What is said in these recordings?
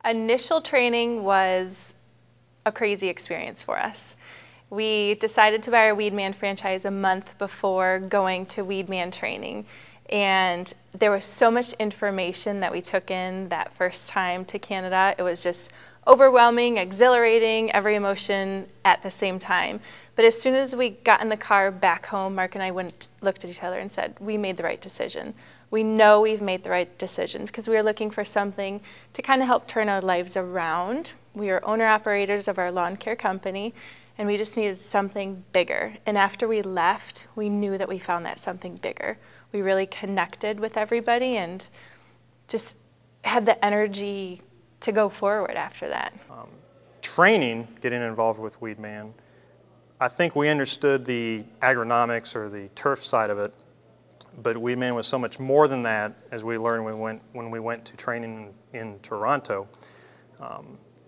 Initial training was a crazy experience for us. We decided to buy our Weedman franchise a month before going to Weedman training. And there was so much information that we took in that first time to Canada. It was just overwhelming, exhilarating, every emotion at the same time. But as soon as we got in the car back home, Mark and I looked at each other and said, we made the right decision. We know we've made the right decision because we were looking for something to kind of help turn our lives around. We are owner-operators of our lawn care company, and we just needed something bigger. And after we left, we knew that we found that something bigger. We really connected with everybody and just had the energy to go forward after that. Training, getting involved with Weedman, I think we understood the agronomics or the turf side of it, but Weedman was so much more than that, as we learned when we went to training in Toronto.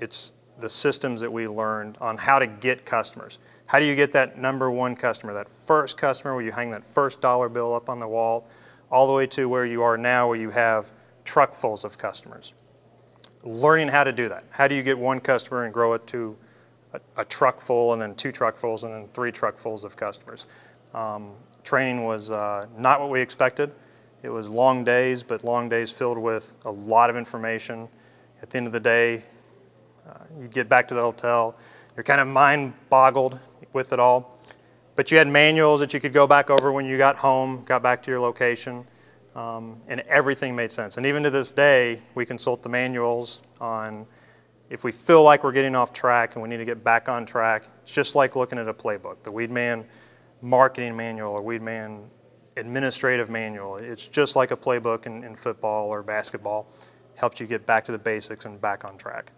It's the systems that we learned on how to get customers. How do you get that number one customer, that first customer where you hang that first dollar bill up on the wall, all the way to where you are now where you have truckfuls of customers. Learning how to do that. How do you get one customer and grow it to a truck full and then 2 truckfuls and then 3 truckfuls of customers? Training was not what we expected. It was long days, but long days filled with a lot of information. At the end of the day, you get back to the hotel, you're kind of mind boggled with it all. But you had manuals that you could go back over when you got home, got back to your location, and everything made sense. And even to this day, we consult the manuals on if we feel like we're getting off track and we need to get back on track. It's just like looking at a playbook. The Weedman marketing manual or Weedman administrative manual. It's just like a playbook in football or basketball. Helps you get back to the basics and back on track.